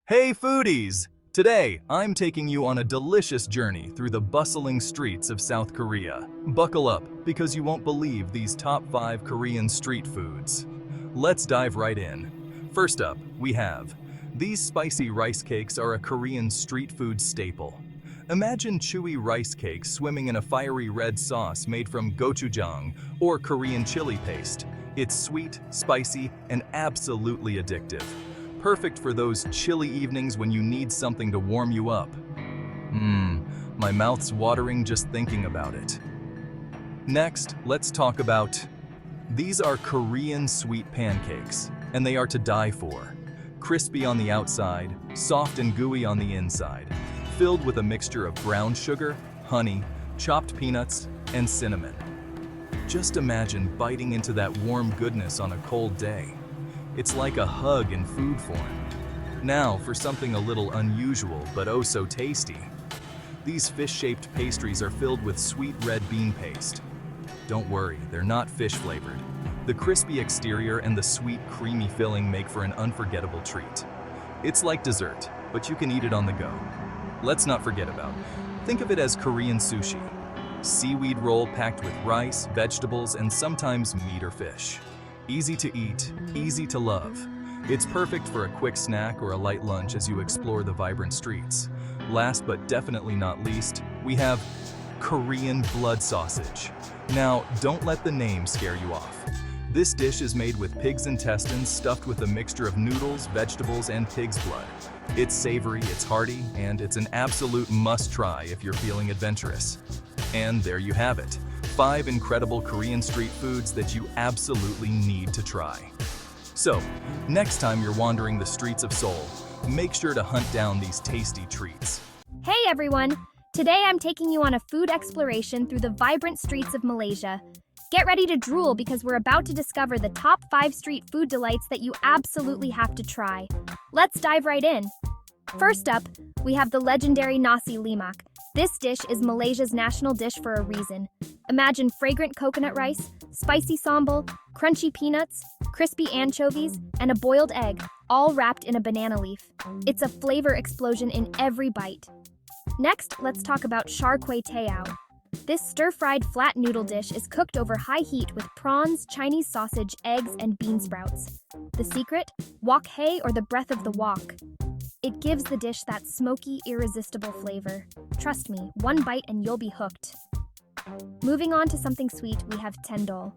Hey foodies! Today, I'm taking you on a delicious journey through the bustling streets of South Korea. Buckle up, because you won't believe these top 5 Korean street foods. Let's dive right in. First up, we have these spicy rice cakes are a Korean street food staple. Imagine chewy rice cakes swimming in a fiery red sauce made from gochujang or Korean chili paste. It's sweet, spicy, and absolutely addictive. Perfect for those chilly evenings when you need something to warm you up. My mouth's watering just thinking about it. Next, let's talk about these are Korean sweet pancakes, and they are to die for. Crispy on the outside, soft and gooey on the inside, filled with a mixture of brown sugar, honey, chopped peanuts, and cinnamon. Just imagine biting into that warm goodness on a cold day. It's like a hug in food form. Now for something a little unusual but oh so tasty. These fish-shaped pastries are filled with sweet red bean paste. Don't worry, they're not fish-flavored. The crispy exterior and the sweet, creamy filling make for an unforgettable treat. It's like dessert, but you can eat it on the go. Let's not forget about, think of it as Korean sushi. Seaweed roll packed with rice, vegetables, and sometimes meat or fish. Easy to eat, easy to love. It's perfect for a quick snack or a light lunch as you explore the vibrant streets. Last but definitely not least, we have Korean blood sausage. Now, don't let the name scare you off. This dish is made with pig's intestines stuffed with a mixture of noodles, vegetables, and pig's blood. It's savory, it's hearty, and it's an absolute must-try if you're feeling adventurous. And there you have it. 5 incredible Korean street foods that you absolutely need to try. So, next time you're wandering the streets of Seoul, make sure to hunt down these tasty treats. Hey everyone! Today I'm taking you on a food exploration through the vibrant streets of Malaysia. Get ready to drool because we're about to discover the top 5 street food delights that you absolutely have to try. Let's dive right in. First up, we have the legendary Nasi Lemak. This dish is Malaysia's national dish for a reason. Imagine fragrant coconut rice, spicy sambal, crunchy peanuts, crispy anchovies, and a boiled egg, all wrapped in a banana leaf. It's a flavor explosion in every bite. Next, let's talk about Char Teow. This stir-fried flat noodle dish is cooked over high heat with prawns, Chinese sausage, eggs, and bean sprouts. The secret? Wok hei, or the breath of the wok. It gives the dish that smoky, irresistible flavor. Trust me, one bite and you'll be hooked. Moving on to something sweet, we have tendol.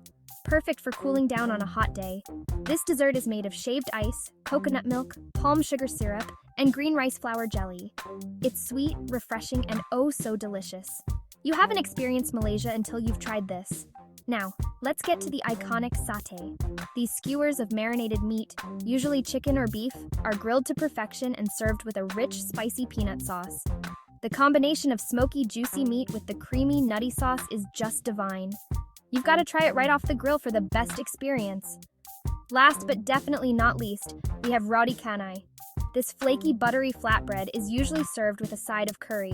Perfect for cooling down on a hot day. This dessert is made of shaved ice, coconut milk, palm sugar syrup, and green rice flour jelly. It's sweet, refreshing, and oh so delicious. You haven't experienced Malaysia until you've tried this. Now, let's get to the iconic satay. These skewers of marinated meat, usually chicken or beef, are grilled to perfection and served with a rich, spicy peanut sauce. The combination of smoky, juicy meat with the creamy, nutty sauce is just divine. You've got to try it right off the grill for the best experience. Last but definitely not least, we have Roti Canai. This flaky, buttery flatbread is usually served with a side of curry.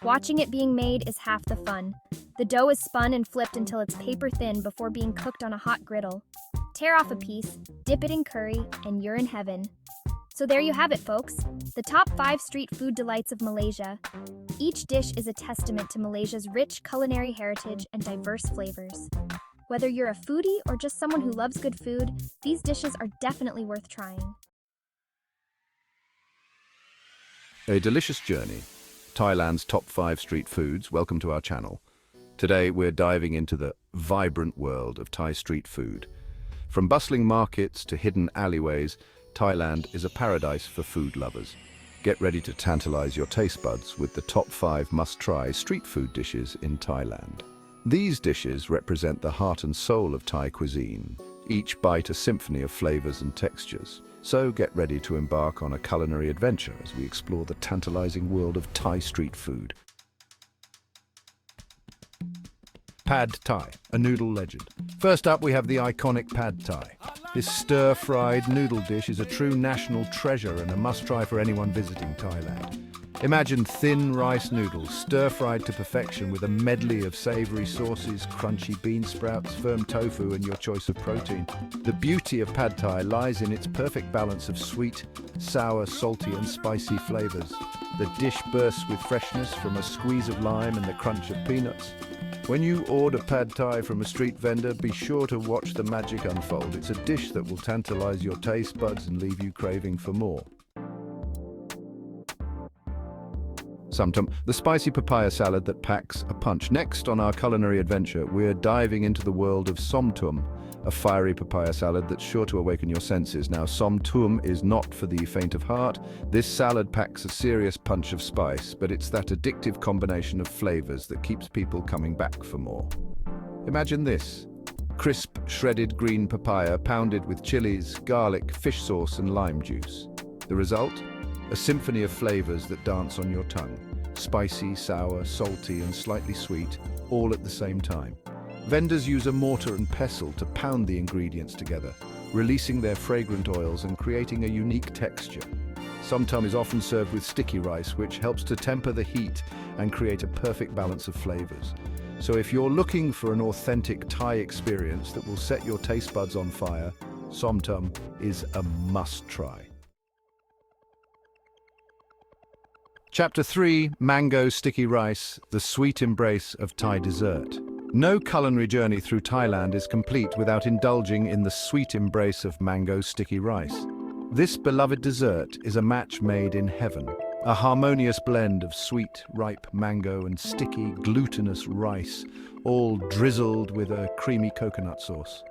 Watching it being made is half the fun. The dough is spun and flipped until it's paper thin before being cooked on a hot griddle. Tear off a piece, dip it in curry, and you're in heaven. So there you have it, folks. The top 5 street food delights of Malaysia. Each dish is a testament to Malaysia's rich culinary heritage and diverse flavors. Whether you're a foodie or just someone who loves good food, these dishes are definitely worth trying. A delicious journey. Thailand's top 5 street foods. Welcome to our channel. Today we're diving into the vibrant world of Thai street food. From bustling markets to hidden alleyways, Thailand is a paradise for food lovers. Get ready to tantalize your taste buds with the top 5 must-try street food dishes in Thailand. These dishes represent the heart and soul of Thai cuisine, each bite a symphony of flavors and textures. So get ready to embark on a culinary adventure as we explore the tantalizing world of Thai street food. Pad Thai, a noodle legend. First up, we have the iconic Pad Thai. This stir-fried noodle dish is a true national treasure and a must-try for anyone visiting Thailand. Imagine thin rice noodles, stir-fried to perfection with a medley of savory sauces, crunchy bean sprouts, firm tofu, and your choice of protein. The beauty of pad thai lies in its perfect balance of sweet, sour, salty, and spicy flavors. The dish bursts with freshness from a squeeze of lime and the crunch of peanuts. When you order pad thai from a street vendor, be sure to watch the magic unfold. It's a dish that will tantalize your taste buds and leave you craving for more. Somtum, the spicy papaya salad that packs a punch. Next on our culinary adventure, we're diving into the world of somtum, a fiery papaya salad that's sure to awaken your senses. Now, somtum is not for the faint of heart. This salad packs a serious punch of spice, but it's that addictive combination of flavors that keeps people coming back for more. Imagine this: crisp, shredded green papaya pounded with chilies, garlic, fish sauce, and lime juice. The result? A symphony of flavors that dance on your tongue. Spicy, sour, salty, and slightly sweet, all at the same time. Vendors use a mortar and pestle to pound the ingredients together, releasing their fragrant oils and creating a unique texture. Somtum is often served with sticky rice, which helps to temper the heat and create a perfect balance of flavors. So if you're looking for an authentic Thai experience that will set your taste buds on fire, somtum is a must-try. Chapter 3, Mango Sticky Rice, the sweet embrace of Thai dessert. No culinary journey through Thailand is complete without indulging in the sweet embrace of mango sticky rice. This beloved dessert is a match made in heaven, a harmonious blend of sweet, ripe mango and sticky, glutinous rice, all drizzled with a creamy coconut sauce.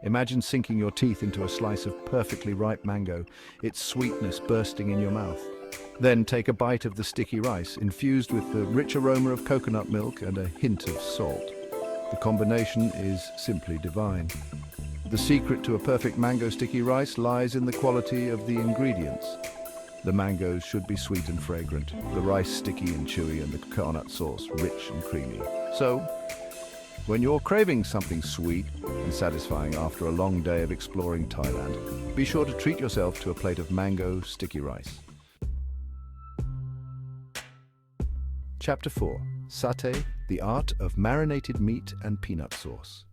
Imagine sinking your teeth into a slice of perfectly ripe mango, its sweetness bursting in your mouth. Then take a bite of the sticky rice, infused with the rich aroma of coconut milk and a hint of salt. The combination is simply divine. The secret to a perfect mango sticky rice lies in the quality of the ingredients. The mangoes should be sweet and fragrant, the rice sticky and chewy, and the coconut sauce rich and creamy. So, when you're craving something sweet and satisfying after a long day of exploring Thailand, be sure to treat yourself to a plate of mango sticky rice. Chapter 4. Satay, the art of marinated meat and peanut sauce.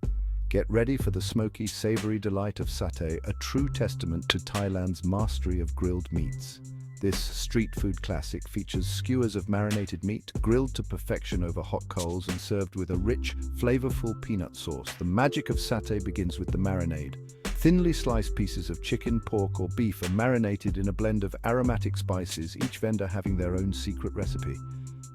Get ready for the smoky, savory delight of satay, a true testament to Thailand's mastery of grilled meats. This street food classic features skewers of marinated meat, grilled to perfection over hot coals and served with a rich, flavorful peanut sauce. The magic of satay begins with the marinade. Thinly sliced pieces of chicken, pork, or beef are marinated in a blend of aromatic spices, each vendor having their own secret recipe.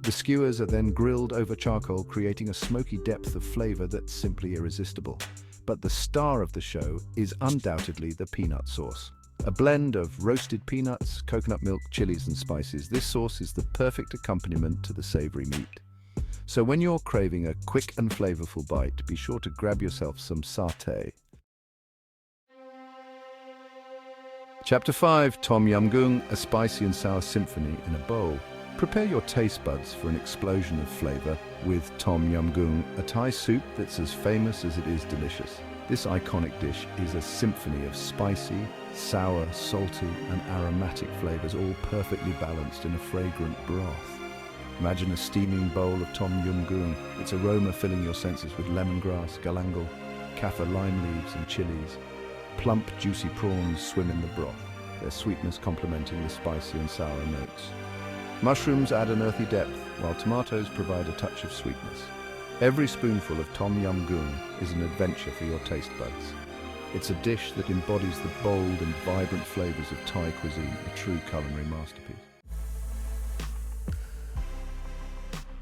The skewers are then grilled over charcoal, creating a smoky depth of flavor that's simply irresistible. But the star of the show is undoubtedly the peanut sauce. A blend of roasted peanuts, coconut milk, chilies, and spices. This sauce is the perfect accompaniment to the savory meat. So when you're craving a quick and flavorful bite, be sure to grab yourself some satay. Chapter 5, Tom Yum Goong, a spicy and sour symphony in a bowl. Prepare your taste buds for an explosion of flavor with Tom Yum Goong, a Thai soup that's as famous as it is delicious. This iconic dish is a symphony of spicy, sour, salty, and aromatic flavors, all perfectly balanced in a fragrant broth. Imagine a steaming bowl of Tom Yum Goong, its aroma filling your senses with lemongrass, galangal, kaffir lime leaves, and chilies. Plump, juicy prawns swim in the broth, their sweetness complementing the spicy and sour notes. Mushrooms add an earthy depth, while tomatoes provide a touch of sweetness. Every spoonful of Tom Yum Goong is an adventure for your taste buds. It's a dish that embodies the bold and vibrant flavors of Thai cuisine, a true culinary masterpiece.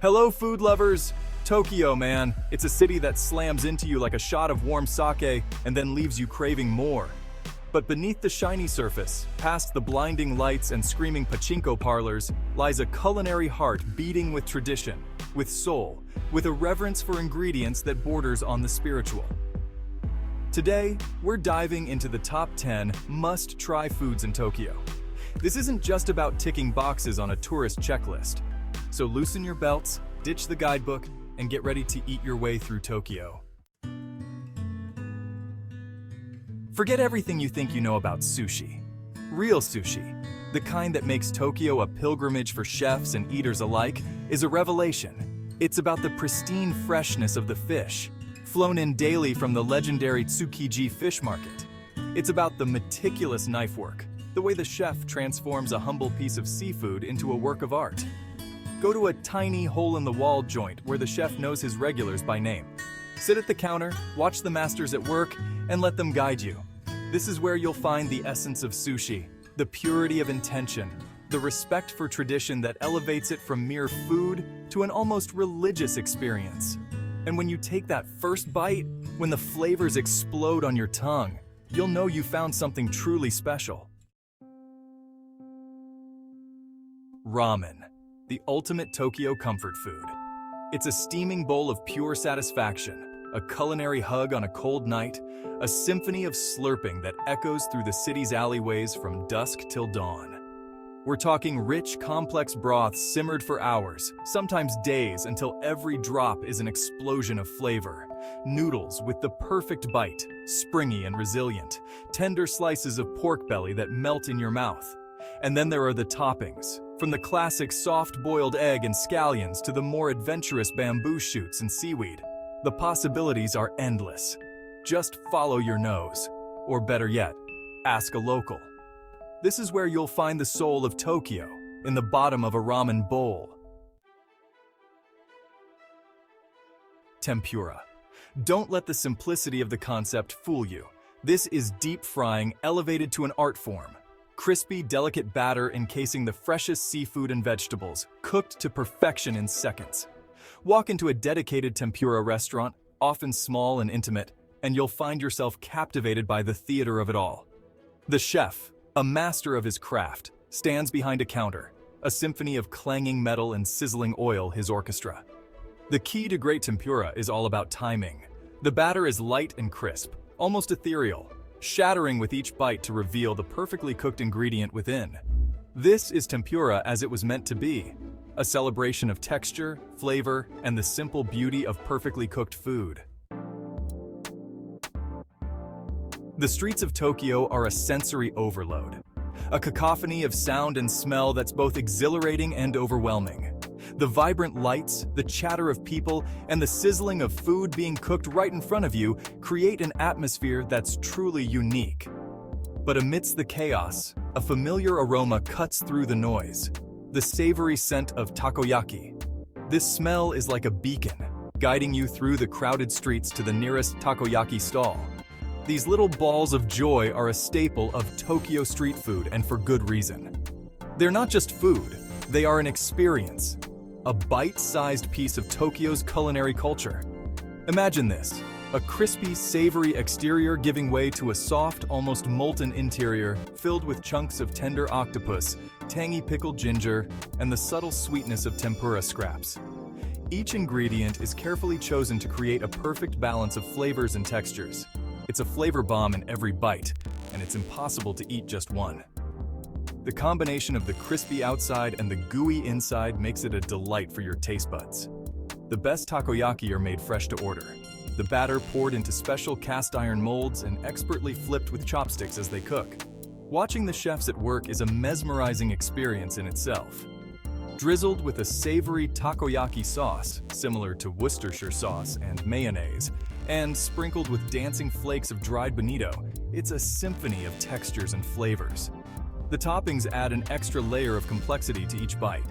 Hello, food lovers! Tokyo, man. It's a city that slams into you like a shot of warm sake and then leaves you craving more. But beneath the shiny surface, past the blinding lights and screaming pachinko parlors, lies a culinary heart beating with tradition, with soul, with a reverence for ingredients that borders on the spiritual. Today, we're diving into the top 10 must-try foods in Tokyo. This isn't just about ticking boxes on a tourist checklist. So loosen your belts, ditch the guidebook, and get ready to eat your way through Tokyo. Forget everything you think you know about sushi. Real sushi. the kind that makes Tokyo a pilgrimage for chefs and eaters alike, is a revelation. It's about the pristine freshness of the fish, flown in daily from the legendary Tsukiji fish market. It's about the meticulous knife work, the way the chef transforms a humble piece of seafood into a work of art. Go to a tiny hole-in-the-wall joint where the chef knows his regulars by name. Sit at the counter, watch the masters at work, and let them guide you. This is where you'll find the essence of sushi, the purity of intention, the respect for tradition that elevates it from mere food to an almost religious experience. And when you take that first bite, when the flavors explode on your tongue, you'll know you found something truly special. Ramen, the ultimate Tokyo comfort food. It's a steaming bowl of pure satisfaction, a culinary hug on a cold night, a symphony of slurping that echoes through the city's alleyways from dusk till dawn. We're talking rich, complex broths simmered for hours, sometimes days, until every drop is an explosion of flavor. Noodles with the perfect bite, springy and resilient, tender slices of pork belly that melt in your mouth. And then there are the toppings, from the classic soft-boiled egg and scallions to the more adventurous bamboo shoots and seaweed. The possibilities are endless. Just follow your nose, or better yet, ask a local. This is where you'll find the soul of Tokyo, in the bottom of a ramen bowl. Tempura. Don't let the simplicity of the concept fool you. This is deep frying elevated to an art form. Crispy, delicate batter encasing the freshest seafood and vegetables, cooked to perfection in seconds. Walk into a dedicated tempura restaurant, often small and intimate, and you'll find yourself captivated by the theater of it all. The chef, a master of his craft, stands behind a counter, a symphony of clanging metal and sizzling oil his orchestra. The key to great tempura is all about timing. The batter is light and crisp, almost ethereal, shattering with each bite to reveal the perfectly cooked ingredient within. This is tempura as it was meant to be, a celebration of texture, flavor, and the simple beauty of perfectly cooked food. The streets of Tokyo are a sensory overload, a cacophony of sound and smell that's both exhilarating and overwhelming. The vibrant lights, the chatter of people, and the sizzling of food being cooked right in front of you create an atmosphere that's truly unique. But amidst the chaos, a familiar aroma cuts through the noise, the savory scent of takoyaki. This smell is like a beacon, guiding you through the crowded streets to the nearest takoyaki stall. These little balls of joy are a staple of Tokyo street food, and for good reason. They're not just food, they are an experience, a bite-sized piece of Tokyo's culinary culture. Imagine this, a crispy, savory exterior giving way to a soft, almost molten interior filled with chunks of tender octopus, tangy pickled ginger, and the subtle sweetness of tempura scraps. Each ingredient is carefully chosen to create a perfect balance of flavors and textures. It's a flavor bomb in every bite, and it's impossible to eat just one. The combination of the crispy outside and the gooey inside makes it a delight for your taste buds. The best takoyaki are made fresh to order. The batter poured into special cast iron molds and expertly flipped with chopsticks as they cook. Watching the chefs at work is a mesmerizing experience in itself. Drizzled with a savory takoyaki sauce, similar to Worcestershire sauce and mayonnaise, and sprinkled with dancing flakes of dried bonito, it's a symphony of textures and flavors. The toppings add an extra layer of complexity to each bite.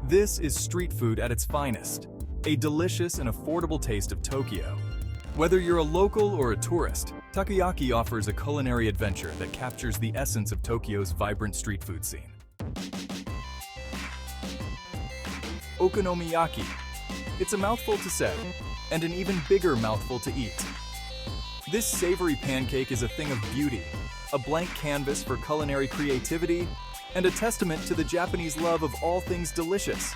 This is street food at its finest, a delicious and affordable taste of Tokyo. Whether you're a local or a tourist, Takoyaki offers a culinary adventure that captures the essence of Tokyo's vibrant street food scene. Okonomiyaki. It's a mouthful to say, and an even bigger mouthful to eat. This savory pancake is a thing of beauty, a blank canvas for culinary creativity, and a testament to the Japanese love of all things delicious.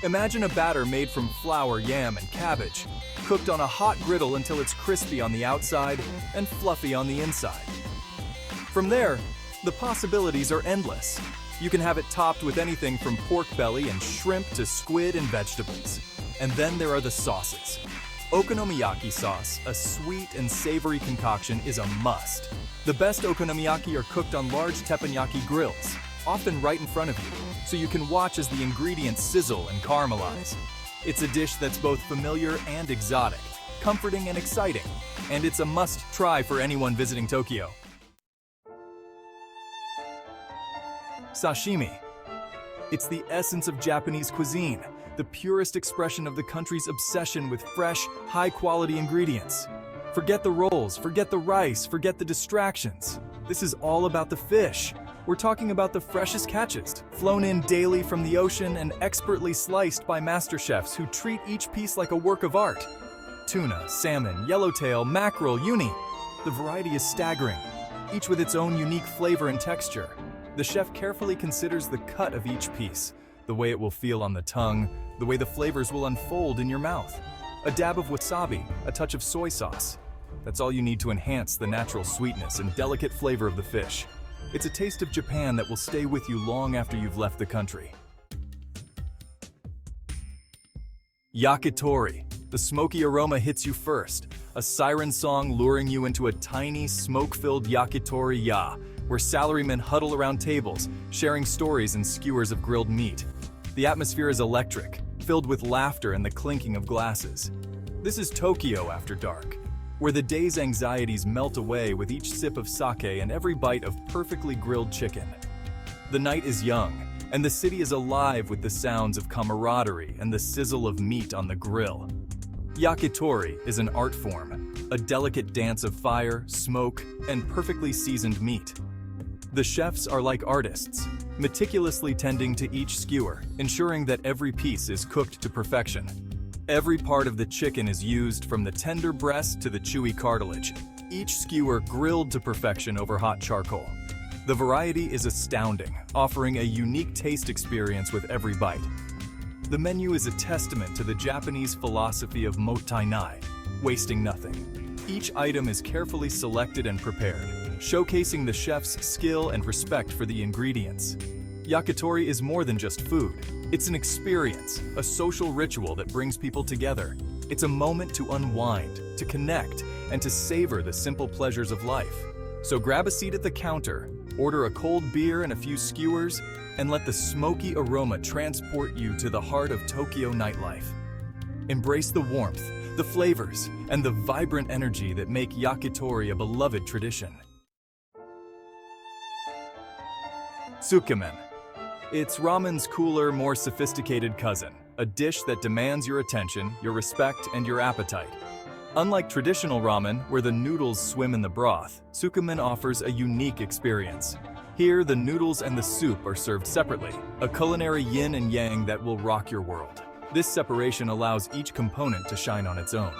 Imagine a batter made from flour, yam, and cabbage, cooked on a hot griddle until it's crispy on the outside and fluffy on the inside. From there, the possibilities are endless. You can have it topped with anything from pork belly and shrimp to squid and vegetables. And then there are the sauces. Okonomiyaki sauce, a sweet and savory concoction, is a must. The best okonomiyaki are cooked on large teppanyaki grills, often right in front of you, so you can watch as the ingredients sizzle and caramelize. It's a dish that's both familiar and exotic, comforting and exciting, and it's a must-try for anyone visiting Tokyo. Sashimi. It's the essence of Japanese cuisine, the purest expression of the country's obsession with fresh, high-quality ingredients. Forget the rolls, forget the rice, forget the distractions. This is all about the fish. We're talking about the freshest catches, flown in daily from the ocean and expertly sliced by master chefs who treat each piece like a work of art. Tuna, salmon, yellowtail, mackerel, uni. The variety is staggering, each with its own unique flavor and texture. The chef carefully considers the cut of each piece, the way it will feel on the tongue, the way the flavors will unfold in your mouth. A dab of wasabi, a touch of soy sauce. That's all you need to enhance the natural sweetness and delicate flavor of the fish. It's a taste of Japan that will stay with you long after you've left the country. Yakitori. The smoky aroma hits you first, a siren song luring you into a tiny, smoke-filled yakitori ya, where salarymen huddle around tables, sharing stories and skewers of grilled meat. The atmosphere is electric, filled with laughter and the clinking of glasses. This is Tokyo after dark, where the day's anxieties melt away with each sip of sake and every bite of perfectly grilled chicken. The night is young, and the city is alive with the sounds of camaraderie and the sizzle of meat on the grill. Yakitori is an art form, a delicate dance of fire, smoke, and perfectly seasoned meat. The chefs are like artists, meticulously tending to each skewer, ensuring that every piece is cooked to perfection. Every part of the chicken is used, from the tender breast to the chewy cartilage, each skewer grilled to perfection over hot charcoal. The variety is astounding, offering a unique taste experience with every bite. The menu is a testament to the Japanese philosophy of mottainai, wasting nothing. Each item is carefully selected and prepared, showcasing the chef's skill and respect for the ingredients. Yakitori is more than just food. It's an experience, a social ritual that brings people together. It's a moment to unwind, to connect, and to savor the simple pleasures of life. So grab a seat at the counter, order a cold beer and a few skewers, and let the smoky aroma transport you to the heart of Tokyo nightlife. Embrace the warmth, the flavors, and the vibrant energy that make yakitori a beloved tradition. Tsukemen. It's ramen's cooler, more sophisticated cousin, a dish that demands your attention, your respect, and your appetite. Unlike traditional ramen, where the noodles swim in the broth, tsukemen offers a unique experience. Here, the noodles and the soup are served separately, a culinary yin and yang that will rock your world. This separation allows each component to shine on its own.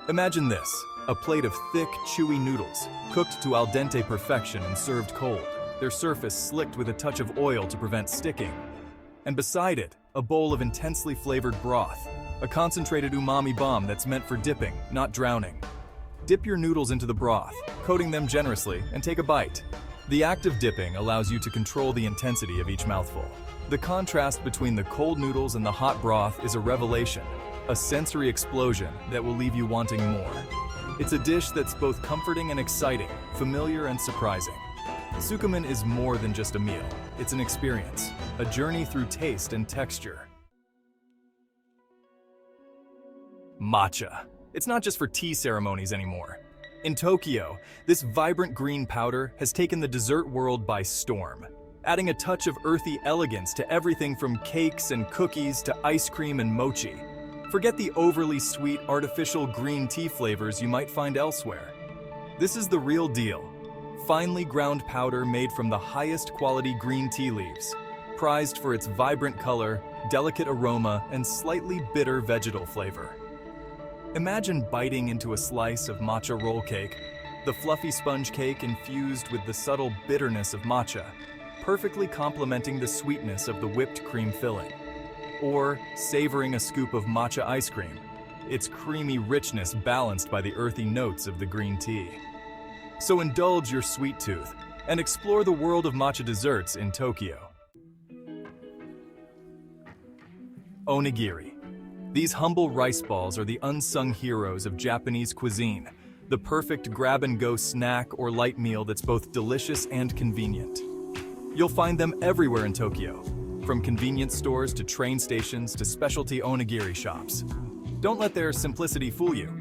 Imagine this, a plate of thick, chewy noodles, cooked to al dente perfection and served cold, their surface slicked with a touch of oil to prevent sticking. And beside it, a bowl of intensely flavored broth, a concentrated umami bomb that's meant for dipping, not drowning. Dip your noodles into the broth, coating them generously, and take a bite. The act of dipping allows you to control the intensity of each mouthful. The contrast between the cold noodles and the hot broth is a revelation, a sensory explosion that will leave you wanting more. It's a dish that's both comforting and exciting, familiar and surprising. Tsukemen is more than just a meal. It's an experience, a journey through taste and texture. Matcha. It's not just for tea ceremonies anymore. In Tokyo, this vibrant green powder has taken the dessert world by storm, adding a touch of earthy elegance to everything from cakes and cookies to ice cream and mochi. Forget the overly sweet artificial green tea flavors you might find elsewhere. This is the real deal. Finely ground powder made from the highest quality green tea leaves, prized for its vibrant color, delicate aroma, and slightly bitter vegetal flavor. Imagine biting into a slice of matcha roll cake, the fluffy sponge cake infused with the subtle bitterness of matcha, perfectly complementing the sweetness of the whipped cream filling. Or savoring a scoop of matcha ice cream, its creamy richness balanced by the earthy notes of the green tea. So indulge your sweet tooth and explore the world of matcha desserts in Tokyo. Onigiri. These humble rice balls are the unsung heroes of Japanese cuisine, the perfect grab-and-go snack or light meal that's both delicious and convenient. You'll find them everywhere in Tokyo, from convenience stores to train stations to specialty onigiri shops. Don't let their simplicity fool you.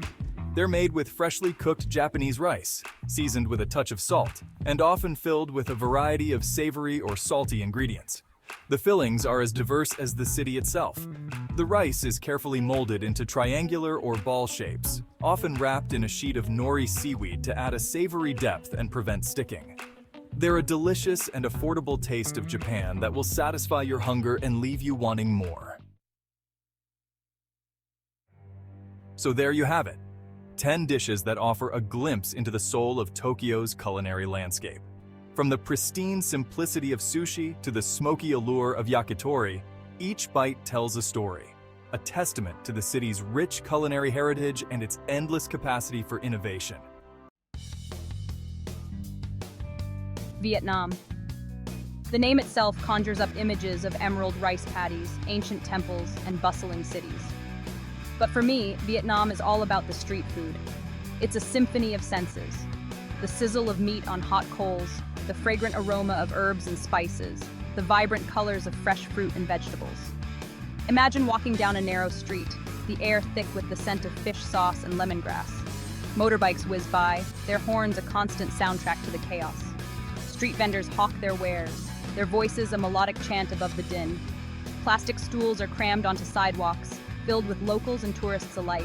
They're made with freshly cooked Japanese rice, seasoned with a touch of salt, and often filled with a variety of savory or salty ingredients. The fillings are as diverse as the city itself. The rice is carefully molded into triangular or ball shapes, often wrapped in a sheet of nori seaweed to add a savory depth and prevent sticking. They're a delicious and affordable taste of Japan that will satisfy your hunger and leave you wanting more. So there you have it. 10 dishes that offer a glimpse into the soul of Tokyo's culinary landscape. From the pristine simplicity of sushi to the smoky allure of yakitori, each bite tells a story, a testament to the city's rich culinary heritage and its endless capacity for innovation. Vietnam. The name itself conjures up images of emerald rice paddies, ancient temples, and bustling cities. But for me, Vietnam is all about the street food. It's a symphony of senses. The sizzle of meat on hot coals, the fragrant aroma of herbs and spices, the vibrant colors of fresh fruit and vegetables. Imagine walking down a narrow street, the air thick with the scent of fish sauce and lemongrass. Motorbikes whiz by, their horns a constant soundtrack to the chaos. Street vendors hawk their wares, their voices a melodic chant above the din. Plastic stools are crammed onto sidewalks, filled with locals and tourists alike,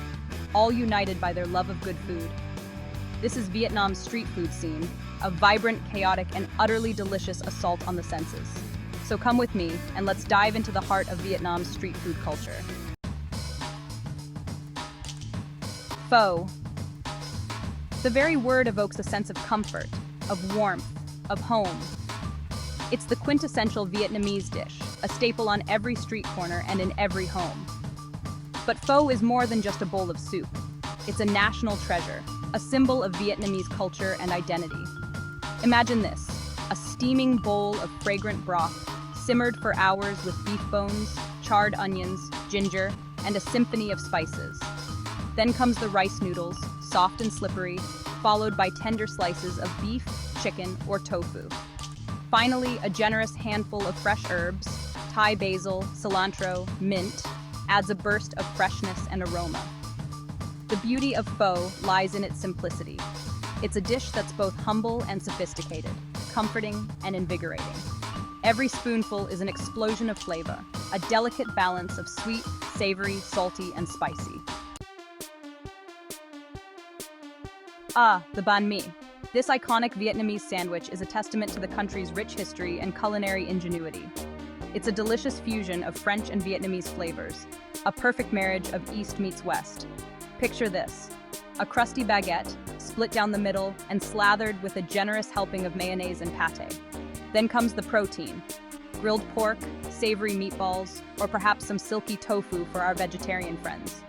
all united by their love of good food. This is Vietnam's street food scene, a vibrant, chaotic, and utterly delicious assault on the senses. So come with me, and let's dive into the heart of Vietnam's street food culture. Pho. The very word evokes a sense of comfort, of warmth, of home. It's the quintessential Vietnamese dish, a staple on every street corner and in every home. But pho is more than just a bowl of soup. It's a national treasure, a symbol of Vietnamese culture and identity. Imagine this, a steaming bowl of fragrant broth, simmered for hours with beef bones, charred onions, ginger, and a symphony of spices. Then comes the rice noodles, soft and slippery, followed by tender slices of beef, chicken, or tofu. Finally, a generous handful of fresh herbs, Thai basil, cilantro, mint, adds a burst of freshness and aroma. The beauty of pho lies in its simplicity. It's a dish that's both humble and sophisticated, comforting and invigorating. Every spoonful is an explosion of flavor, a delicate balance of sweet, savory, salty, and spicy. The banh mi. This iconic Vietnamese sandwich is a testament to the country's rich history and culinary ingenuity. It's a delicious fusion of French and Vietnamese flavors, a perfect marriage of East meets West. Picture this, a crusty baguette, split down the middle and slathered with a generous helping of mayonnaise and pate. Then comes the protein, grilled pork, savory meatballs, or perhaps some silky tofu for our vegetarian friends.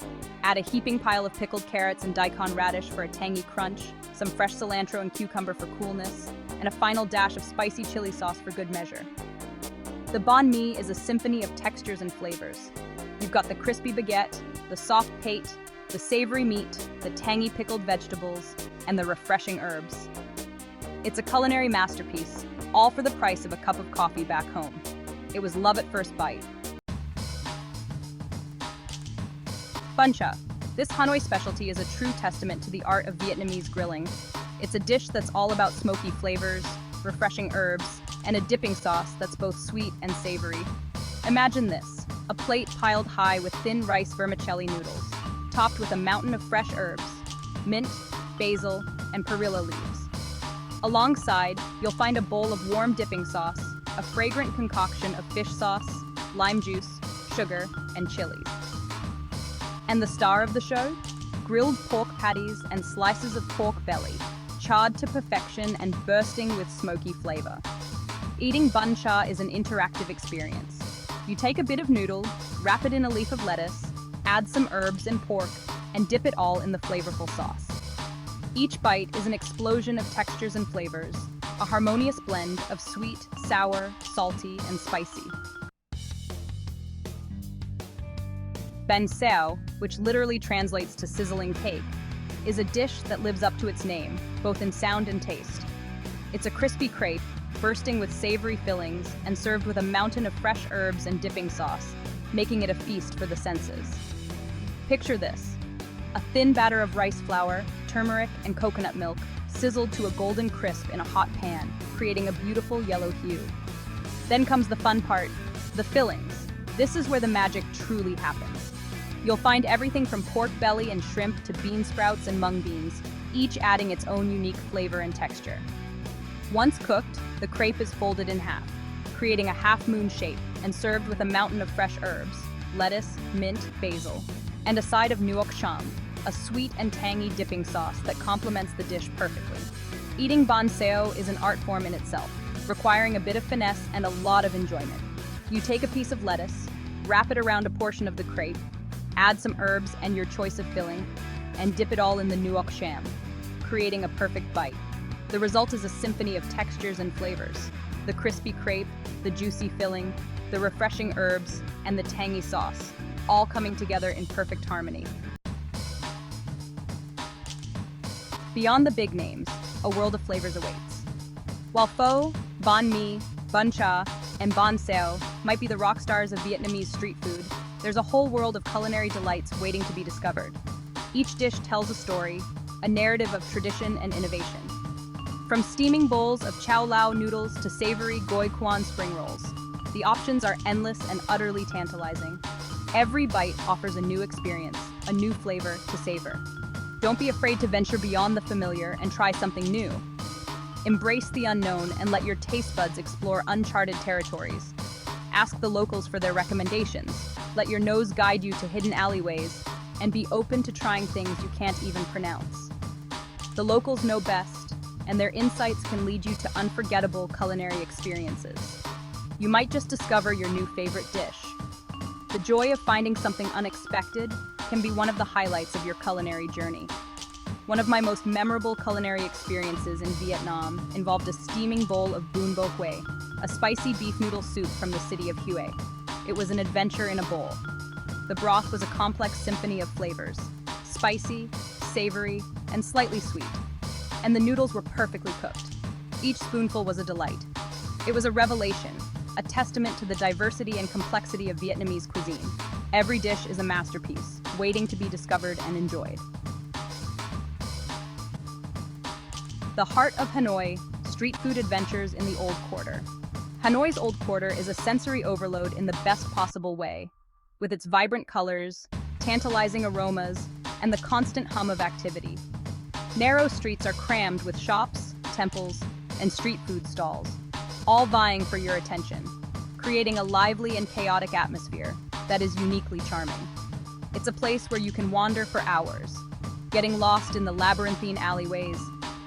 Add a heaping pile of pickled carrots and daikon radish for a tangy crunch, some fresh cilantro and cucumber for coolness, and a final dash of spicy chili sauce for good measure. The banh mi is a symphony of textures and flavors. You've got the crispy baguette, the soft pate, the savory meat, the tangy pickled vegetables, and the refreshing herbs. It's a culinary masterpiece, all for the price of a cup of coffee back home. It was love at first bite. Banh cha. This Hanoi specialty is a true testament to the art of Vietnamese grilling. It's a dish that's all about smoky flavors, refreshing herbs, and a dipping sauce that's both sweet and savory. Imagine this, a plate piled high with thin rice vermicelli noodles, topped with a mountain of fresh herbs, mint, basil, and perilla leaves. Alongside, you'll find a bowl of warm dipping sauce, a fragrant concoction of fish sauce, lime juice, sugar, and chilies. And the star of the show? Grilled pork patties and slices of pork belly, charred to perfection and bursting with smoky flavor. Eating banh cha is an interactive experience. You take a bit of noodle, wrap it in a leaf of lettuce, add some herbs and pork, and dip it all in the flavorful sauce. Each bite is an explosion of textures and flavors, a harmonious blend of sweet, sour, salty, and spicy. Bánh xèo, which literally translates to sizzling cake, is a dish that lives up to its name, both in sound and taste. It's a crispy crepe, bursting with savory fillings and served with a mountain of fresh herbs and dipping sauce, making it a feast for the senses. Picture this: a thin batter of rice flour, turmeric, and coconut milk, sizzled to a golden crisp in a hot pan, creating a beautiful yellow hue. Then comes the fun part, the fillings. This is where the magic truly happens. You'll find everything from pork belly and shrimp to bean sprouts and mung beans, each adding its own unique flavor and texture. Once cooked, the crepe is folded in half, creating a half-moon shape and served with a mountain of fresh herbs, lettuce, mint, basil, and a side of nuoc cham, a sweet and tangy dipping sauce that complements the dish perfectly. Eating banh seo is an art form in itself, requiring a bit of finesse and a lot of enjoyment. You take a piece of lettuce, wrap it around a portion of the crepe, add some herbs and your choice of filling, and dip it all in the nuoc cham, creating a perfect bite. The result is a symphony of textures and flavors. The crispy crepe, the juicy filling, the refreshing herbs, and the tangy sauce, all coming together in perfect harmony. Beyond the big names, a world of flavors awaits. While pho, banh mi, bun cha, and banh xeo might be the rock stars of Vietnamese street food, there's a whole world of culinary delights waiting to be discovered. Each dish tells a story, a narrative of tradition and innovation. From steaming bowls of chow lao noodles to savory goi cuon spring rolls, the options are endless and utterly tantalizing. Every bite offers a new experience, a new flavor to savor. Don't be afraid to venture beyond the familiar and try something new. Embrace the unknown and let your taste buds explore uncharted territories. Ask the locals for their recommendations. Let your nose guide you to hidden alleyways, and be open to trying things you can't even pronounce. The locals know best, and their insights can lead you to unforgettable culinary experiences. You might just discover your new favorite dish. The joy of finding something unexpected can be one of the highlights of your culinary journey. One of my most memorable culinary experiences in Vietnam involved a steaming bowl of bún bò Kway, a spicy beef noodle soup from the city of Hue. It was an adventure in a bowl. The broth was a complex symphony of flavors, spicy, savory, and slightly sweet. And the noodles were perfectly cooked. Each spoonful was a delight. It was a revelation, a testament to the diversity and complexity of Vietnamese cuisine. Every dish is a masterpiece, waiting to be discovered and enjoyed. The heart of Hanoi, street food adventures in the Old Quarter. Hanoi's Old Quarter is a sensory overload in the best possible way, with its vibrant colors, tantalizing aromas, and the constant hum of activity. Narrow streets are crammed with shops, temples, and street food stalls, all vying for your attention, creating a lively and chaotic atmosphere that is uniquely charming. It's a place where you can wander for hours, getting lost in the labyrinthine alleyways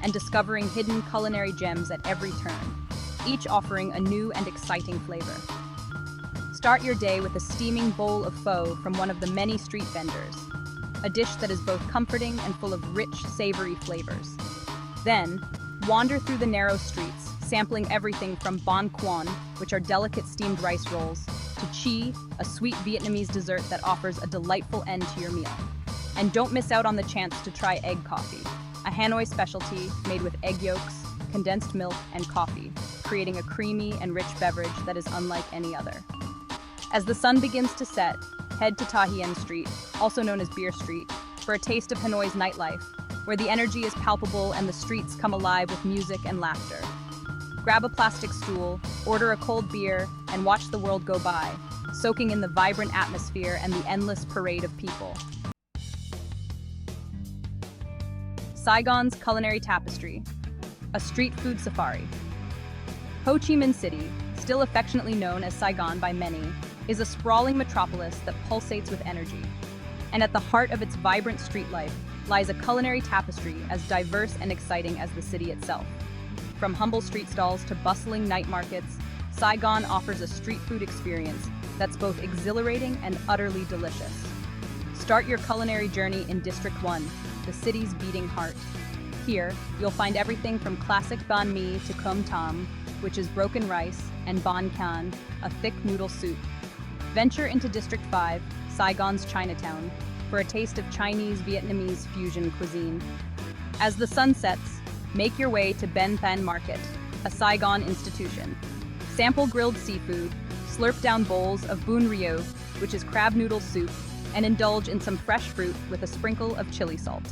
and discovering hidden culinary gems at every turn, each offering a new and exciting flavor. Start your day with a steaming bowl of pho from one of the many street vendors, a dish that is both comforting and full of rich, savory flavors. Then, wander through the narrow streets, sampling everything from banh cuon, which are delicate steamed rice rolls, to chi, a sweet Vietnamese dessert that offers a delightful end to your meal. And don't miss out on the chance to try egg coffee, a Hanoi specialty made with egg yolks, condensed milk, and coffee, creating a creamy and rich beverage that is unlike any other. As the sun begins to set, head to Ta Hien Street, also known as Beer Street, for a taste of Hanoi's nightlife, where the energy is palpable and the streets come alive with music and laughter. Grab a plastic stool, order a cold beer, and watch the world go by, soaking in the vibrant atmosphere and the endless parade of people. Saigon's Culinary Tapestry, a street food safari. Ho Chi Minh City, still affectionately known as Saigon by many, is a sprawling metropolis that pulsates with energy. And at the heart of its vibrant street life lies a culinary tapestry as diverse and exciting as the city itself. From humble street stalls to bustling night markets, Saigon offers a street food experience that's both exhilarating and utterly delicious. Start your culinary journey in District 1, the city's beating heart. Here, you'll find everything from classic banh mi to com tam, which is broken rice, and banh can, a thick noodle soup. Venture into District 5, Saigon's Chinatown, for a taste of Chinese-Vietnamese fusion cuisine. As the sun sets, make your way to Ben Thanh Market, a Saigon institution. Sample grilled seafood, slurp down bowls of bun ryu, which is crab noodle soup, and indulge in some fresh fruit with a sprinkle of chili salt.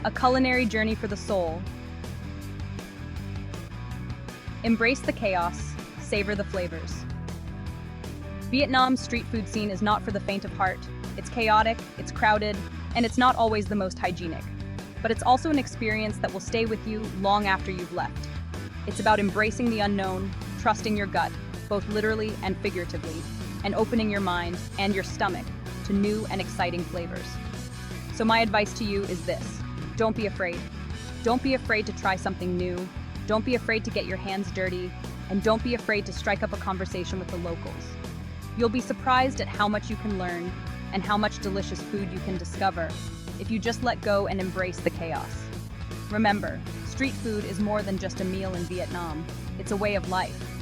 A culinary journey for the soul. Embrace the chaos, savor the flavors. Vietnam's street food scene is not for the faint of heart. It's chaotic, it's crowded, and it's not always the most hygienic. But it's also an experience that will stay with you long after you've left. It's about embracing the unknown, trusting your gut, both literally and figuratively, and opening your mind and your stomach to new and exciting flavors. So my advice to you is this: don't be afraid. Don't be afraid to try something new. Don't be afraid to get your hands dirty, and don't be afraid to strike up a conversation with the locals. You'll be surprised at how much you can learn and how much delicious food you can discover if you just let go and embrace the chaos. Remember, street food is more than just a meal in Vietnam. It's a way of life.